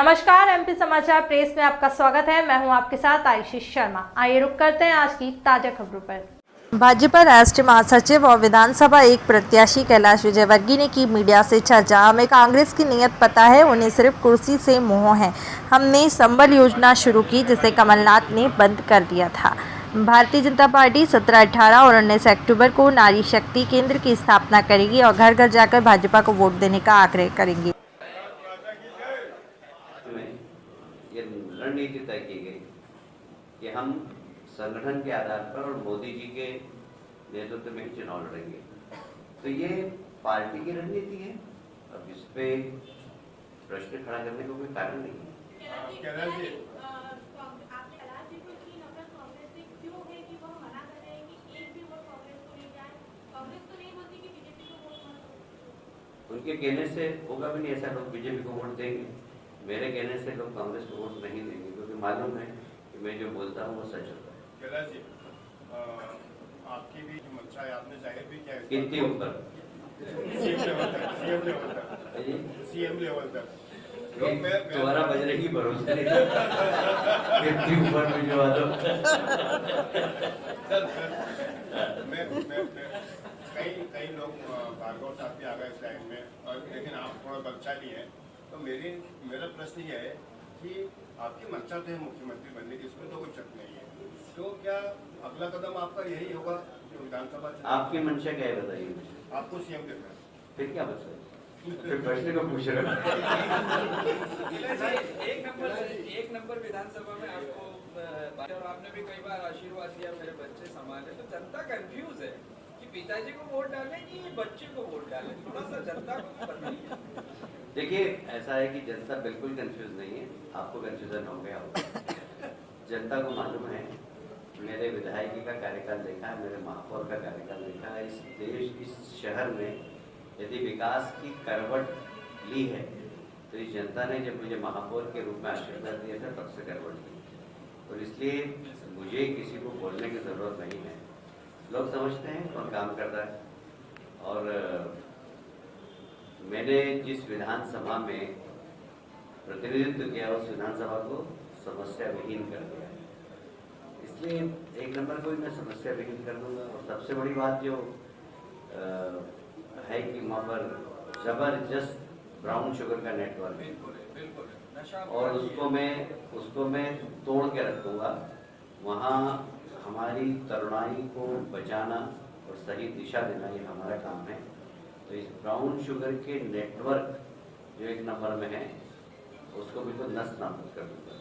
नमस्कार, एमपी समाचार प्रेस में आपका स्वागत है। मैं हूं आपके साथ आशीष शर्मा। आइए रुक करते हैं आज की ताजा खबरों पर। भाजपा राष्ट्रीय महासचिव और विधानसभा एक प्रत्याशी कैलाश विजयवर्गीय ने की मीडिया से चर्चा। हमें कांग्रेस की नीयत पता है, उन्हें सिर्फ कुर्सी से मोह है। हमने संबल योजना शुरू की जिसे कमलनाथ ने बंद कर दिया था। भारतीय जनता पार्टी 17, 18 और 19 अक्टूबर को नारी शक्ति केंद्र की स्थापना करेगी और घर घर जाकर भाजपा को वोट देने का आग्रह करेंगी। ये रणनीति तय की गई कि हम संगठन के आधार पर और मोदी जी के नेतृत्व में चुनाव लड़ेंगे। तो ये पार्टी की रणनीति है, अब इस पे प्रश्न खड़ा करने का कोई कारण नहीं है। उनके कहने से होगा भी नहीं, ऐसा लोग बीजेपी को वोट देंगे। मेरे कहने से लोग कांग्रेस को वोट नहीं देंगे, क्योंकि मालूम है कि मैं जो बोलता हूँ वो सच होता है। कैलाश जी, आपकी भी जो मंशा है आपने जाहिर भी किया है। कितनी ऊपर? सीएम लेवल तक तुम्हारा बजने की भरोसा नहीं कितनी ऊपर में जो आ दो। कई लोग भार्गव साहब भी आ गए इस लाइन में, और लेकिन आप थोड़ा बलशाली हैं। तो मेरा प्रश्न ये है कि आपकी मंशा तो है मुख्यमंत्री बनने की, इसमें तो कोई शक नहीं है। तो क्या अगला कदम आपका यही होगा जो विधानसभा? आपकी मंशा क्या है बताइए? आपको सीएम देखना। फिर क्या बचा? फिर प्रश्न को पूछ रहे एक नंबर विधानसभा में आपको, और आपने भी कई बार आशीर्वाद दिया मेरे बच्चे संभाले, तो जनता कंफ्यूज है कि पिताजी को वोट डालें कि बच्चे को वोट डालें। थोड़ा सा जनता को बताइए। देखिए, ऐसा है कि जनता बिल्कुल कंफ्यूज नहीं है, आपको कंफ्यूजन हो गया होगा। जनता को मालूम है, मेरे विधायकी का कार्यकाल देखा है, मेरे महापौर का कार्यकाल देखा है। इस देश, इस शहर में यदि विकास की करवट ली है तो इस जनता ने जब मुझे महापौर के रूप में आशीर्वाद दिया था तब से करवट ली, और इसलिए मुझे किसी को बोलने की जरूरत नहीं है। लोग समझते हैं कौन काम करता है, और मैंने जिस विधानसभा में प्रतिनिधित्व किया उस विधानसभा को समस्या विहीन कर दिया है, इसलिए एक नंबर को मैं समस्या विहीन कर दूंगा। और सबसे बड़ी बात जो है कि वहाँ पर जबरदस्त ब्राउन शुगर का नेटवर्क है, और उसको मैं तोड़ के रखूंगा। वहाँ हमारी तरुणाई को बचाना और सही दिशा देना ये हमारा काम है। तो इस ब्राउन शुगर के नेटवर्क जो एक नंबर में है उसको बिल्कुल नष्ट नाबूद कर दूंगा।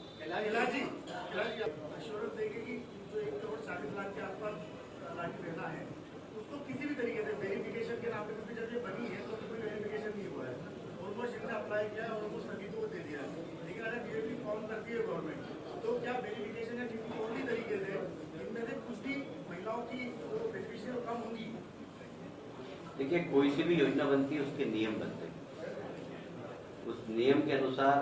उसको किसी भी तरीके से वेरिफिकेशन के नाम पे जब ये बनी है तो कोई वेरिफिकेशन नहीं हुआ है। ऑलमोस्ट इन्होंने अप्लाई किया है, ऑलमोस्ट सभी को दे दिया है, लेकिन अगर बीजेपी फॉर्म करती है गवर्नमेंट, तो क्या वेरिफिकेशन या किसी और भी तरीके से इनमें से कुछ भी महिलाओं की बेनिफिशियल कम होंगी? देखिए, कोई सी भी योजना बनती है उसके नियम बनते हैं, उस नियम के अनुसार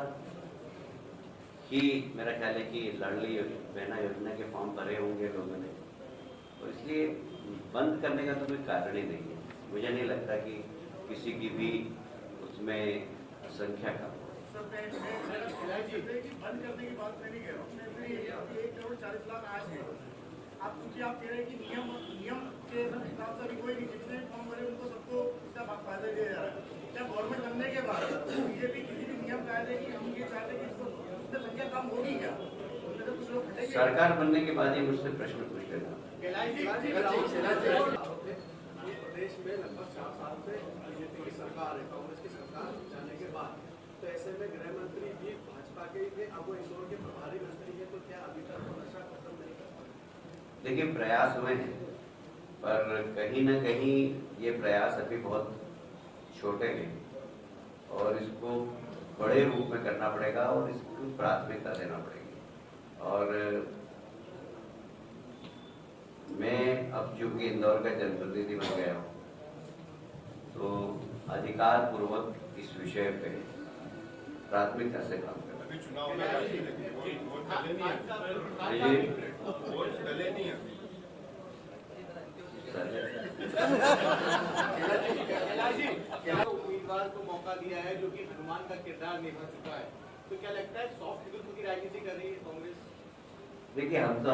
ही मेरा ख्याल है कि लाडली बहना योजना के फॉर्म भरे होंगे लोगों ने, और इसलिए बंद करने का तो कोई कारण ही नहीं है। मुझे नहीं लगता कि किसी की भी उसमें संख्या कम हो। बंद करने की बात मैं नहीं कह रहा हूँ, 1,40,00,000 आज है। आप क्योंकि आप कह रहे हैं कि नियम के हिसाब से अभी कोई नहीं, जितने फॉर्म भरे उनको सबको इसका फायदा दिया जा रहा है। क्या गवर्नमेंट बनने के बाद बीजेपी किसी भी नियम कायदे की हम ये चाहते हैं कि इसको संख्या कम होगी क्या? कुछ लोग सरकार बनने के बाद ही मुझसे प्रश्न पूछ लेना। देश में लगभग 4 साल से बीजेपी की सरकार है, कांग्रेस की सरकार जाने के बाद, तो ऐसे में गृह मंत्री भी भाजपा के थे, अब वो इंदौर के प्रभारी मंत्री है, तो क्या अभी तक नशा खत्म नहीं कर पाए? देखिए, प्रयास हुए हैं, पर कहीं न कहीं ये प्रयास अभी बहुत छोटे हैं, और इसको बड़े रूप में करना पड़ेगा और इसको प्राथमिकता देना पड़ेगी। और मैं अब चूंकि इंदौर का जनप्रतिनिधि बन गया हूँ, तो अधिकार पूर्वक इस विषय पे प्राथमिकता से काम कर। अभी चुनाव में उम्मीदवार को मौका दिया है जो कि हनुमान का किरदार निभा चुका है, तो क्या लगता है सॉफ्ट विकल्प की राजनीति कर रही है कांग्रेस? देखिए हम तो